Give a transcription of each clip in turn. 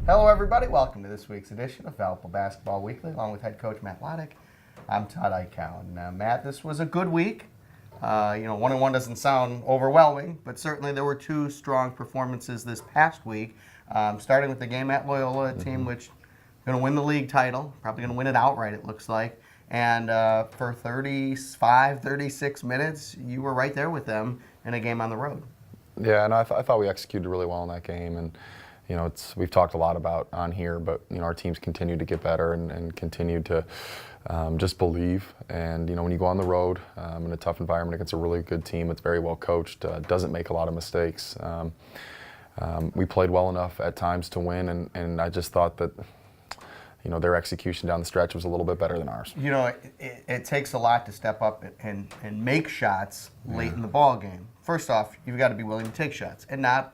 Hello, everybody. Welcome to this week's edition of Valpo Basketball Weekly, along with head coach Matt Loddick. I'm Todd Eichow. And Matt, this was a good week. 1-1 doesn't sound overwhelming, but certainly there were two strong performances this past week. Starting with the game at Loyola, a team which is going to win the league title, probably going to win it outright, it looks like. And for 36 minutes, you were right there with them in a game on the road. Yeah, and I thought we executed really well in that game. And we've talked a lot about on here, but our teams continue to get better and continue to just believe. And when you go on the road in a tough environment against a really good team that's very well coached, doesn't make a lot of mistakes. We played well enough at times to win, and I just thought that their execution down the stretch was a little bit better than ours. It takes a lot to step up and make shots late in the ball game. First off, you've got to be willing to take shots, and not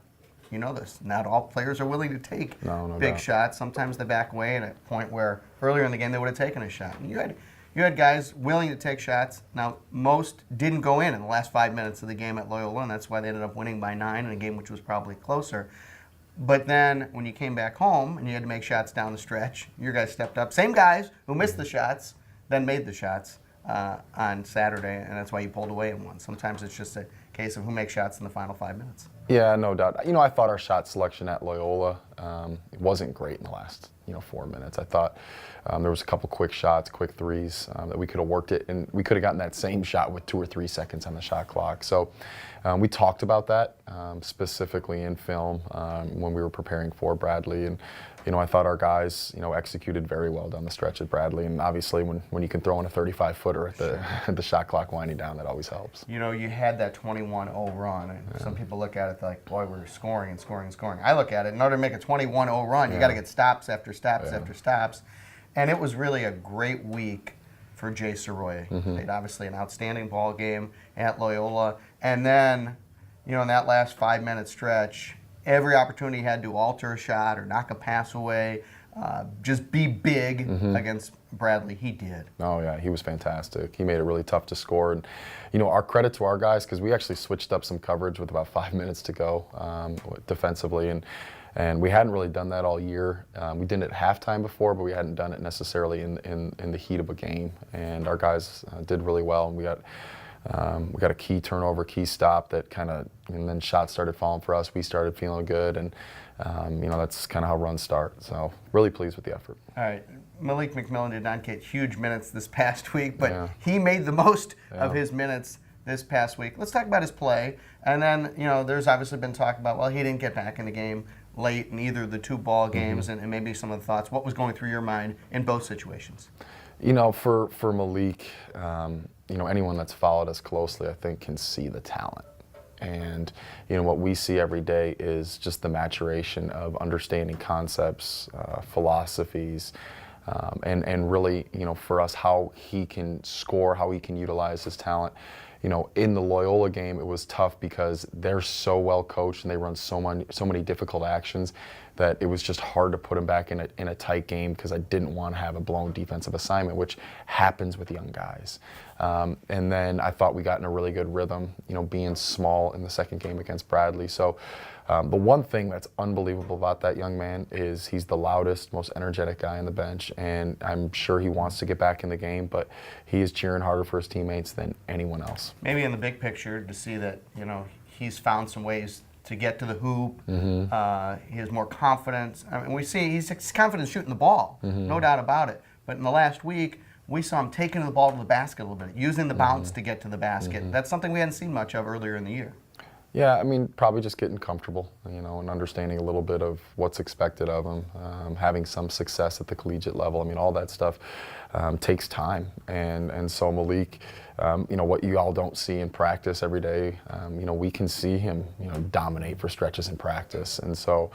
all players are willing to take big shots. Sometimes they back away at a point where earlier in the game they would have taken a shot. And you had guys willing to take shots. Now, most didn't go in the last 5 minutes of the game at Loyola, and that's why they ended up winning by 9 in a game which was probably closer. But then when you came back home and you had to make shots down the stretch, your guys stepped up. Same guys who missed the shots then made the shots on Saturday, and that's why you pulled away and won. Sometimes it's just a case of who makes shots in the final 5 minutes. Yeah, no doubt. I thought our shot selection at Loyola wasn't great in the last 4 minutes. I thought there was a couple quick shots, quick threes that we could have worked it, and we could have gotten that same shot with 2 or 3 seconds on the shot clock. So we talked about that specifically in film when we were preparing for Bradley, and I thought our guys executed very well down the stretch at Bradley, and obviously when you can throw in a 35-footer at the shot clock winding down, that always helps. You had that 21-0 run, and some people look at it like, boy, we're scoring and scoring and scoring. I look at it, in order to make a 21-0 run, you got to get stops after stops after stops, and it was really a great week for Jay Soroya. Played obviously an outstanding ball game at Loyola, and then in that last 5-minute stretch, every opportunity he had to alter a shot or knock a pass away, just be big against Bradley, he did. Oh, yeah, he was fantastic. He made it really tough to score. And, our credit to our guys, because we actually switched up some coverage with about 5 minutes to go defensively. And we hadn't really done that all year. We did it at halftime before, but we hadn't done it necessarily in the heat of a game. And our guys did really well, and we got a key turnover, key stop that and then shots started falling for us. We started feeling good, and that's kind of how runs start. So really pleased with the effort. All right, Malik McMillan did not get huge minutes this past week, but he made the most of his minutes this past week. Let's talk about his play, and then there's obviously been talk about he didn't get back in the game late in either of the 2 ball games, and maybe some of the thoughts. What was going through your mind in both situations? For Malik, anyone that's followed us closely, I think, can see the talent. And, what we see every day is just the maturation of understanding concepts, philosophies, and really, for us, how he can score, how he can utilize his talent. In the Loyola game, it was tough because they're so well coached and they run so many difficult actions that it was just hard to put him back in a tight game, because I didn't want to have a blown defensive assignment, which happens with young guys. And then I thought we got in a really good rhythm, being small in the second game against Bradley. So the one thing that's unbelievable about that young man is he's the loudest, most energetic guy on the bench, and I'm sure he wants to get back in the game, but he is cheering harder for his teammates than anyone else. Maybe in the big picture, to see that he's found some ways to get to the hoop. He has more confidence. I mean, we see he's confident shooting the ball, no doubt about it. But in the last week, we saw him taking the ball to the basket a little bit, using the bounce to get to the basket. That's something we hadn't seen much of earlier in the year. Yeah, I mean, probably just getting comfortable, and understanding a little bit of what's expected of him, having some success at the collegiate level. I mean, all that stuff takes time, and so Malik, what you all don't see in practice every day, we can see him, dominate for stretches in practice, and so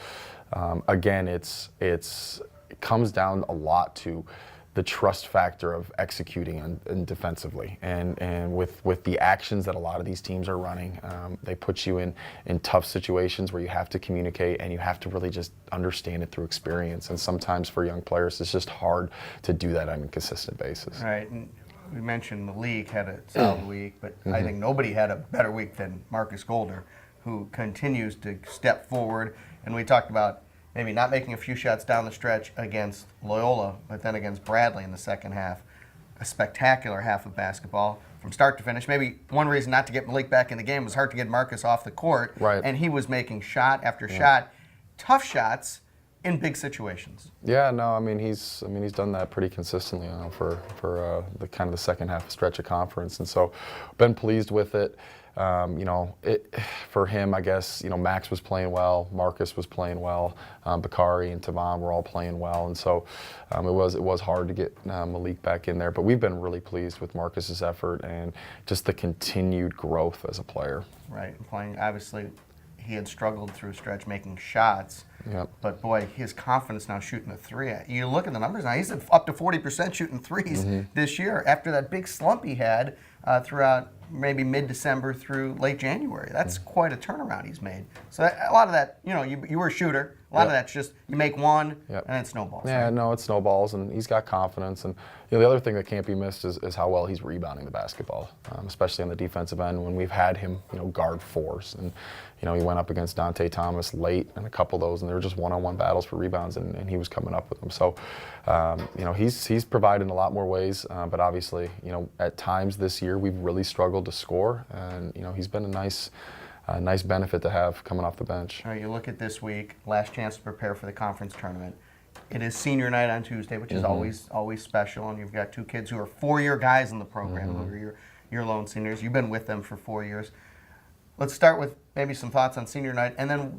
again, it comes down a lot to the trust factor of executing and defensively, and with the actions that a lot of these teams are running, they put you in tough situations where you have to communicate and you have to really just understand it through experience. And sometimes for young players, it's just hard to do that on a consistent basis. Right. And we mentioned Malik had a solid week, but I think nobody had a better week than Marcus Golder, who continues to step forward. And we talked about maybe not making a few shots down the stretch against Loyola, but then against Bradley in the second half. A spectacular half of basketball from start to finish. Maybe one reason not to get Malik back in the game was hard to get Marcus off the court. Right. And he was making shot after shot, tough shots in big situations. Yeah, no, I mean he's done that pretty consistently, for the kind of the second half stretch of conference, and so been pleased with it. For him, I guess, Max was playing well, Marcus was playing well, Bakari and Tavan were all playing well, and so it was hard to get Malik back in there. But we've been really pleased with Marcus's effort and just the continued growth as a player. Right, playing, obviously, he had struggled through a stretch making shots. Yep. But boy, his confidence now shooting the three. You look at the numbers now, he's up to 40% shooting threes this year after that big slump he had throughout maybe mid-December through late January. That's quite a turnaround he's made. So a lot of that, you were a shooter. A lot of that's just you make one and it snowballs. Yeah, right? no, it snowballs, and he's got confidence. And the other thing that can't be missed is how well he's rebounding the basketball, especially on the defensive end when we've had him, guard fours. And he went up against Dante Thomas late in a couple of those, and they were just one-on-one battles for rebounds, and he was coming up with them. So, he's provided in a lot more ways, but obviously, at times this year we've really struggled to score, and he's been a nice benefit to have coming off the bench. All right, you look at this week, last chance to prepare for the conference tournament. It is senior night on Tuesday, which is always special, and you've got two kids who are four-year guys in the program, who are your lone seniors. You've been with them for 4 years. Let's start with maybe some thoughts on senior night, and then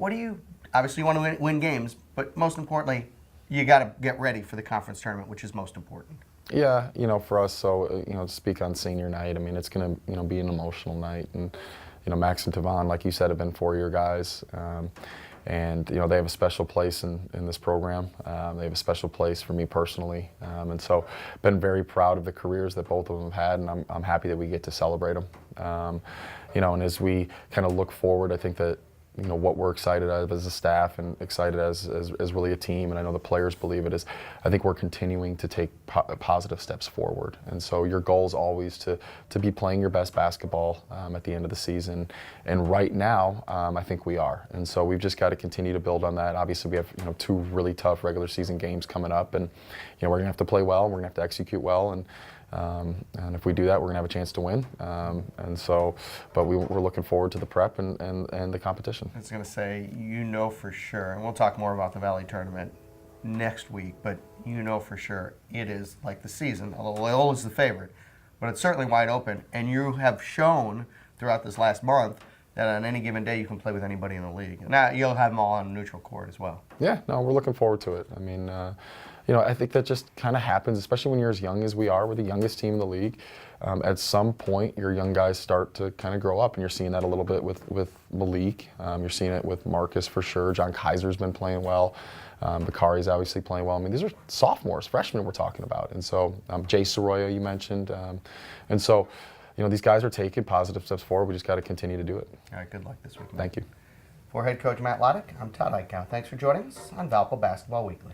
obviously you want to win games, but most importantly, you got to get ready for the conference tournament, which is most important. Yeah, for us, so, to speak on senior night, it's going to, be an emotional night, and, Max and Tavan, like you said, have been four-year guys, and, they have a special place in this program. They have a special place for me personally, and so been very proud of the careers that both of them have had, and I'm happy that we get to celebrate them. And as we kind of look forward, I think that what we're excited of as a staff and excited as really a team, and I know the players believe it, is I think we're continuing to take positive steps forward. And so your goal is always to be playing your best basketball at the end of the season. And right now, I think we are. And so we've just got to continue to build on that. Obviously, we have two really tough regular season games coming up, and we're going to have to play well, and we're going to have to execute well, and if we do that, we're going to have a chance to win. But we're looking forward to the prep and the competition. I was going to say, for sure, and we'll talk more about the Valley Tournament next week, but for sure it is like the season, although Loyola's the favorite, but it's certainly wide open, and you have shown throughout this last month that on any given day you can play with anybody in the league. Now you'll have them all on a neutral court as well. Yeah, no, we're looking forward to it. I think that just kind of happens, especially when you're as young as we are. We're the youngest team in the league. At some point, your young guys start to kind of grow up, and you're seeing that a little bit with Malik. You're seeing it with Marcus for sure. John Kaiser's been playing well. Bakari's obviously playing well. These are sophomores, freshmen we're talking about. And so Jay Soroya, you mentioned. And so, these guys are taking positive steps forward. We just got to continue to do it. All right, good luck this week. Thank you. For head coach Matt Loddick, I'm Todd Eichow. Thanks for joining us on Valpo Basketball Weekly.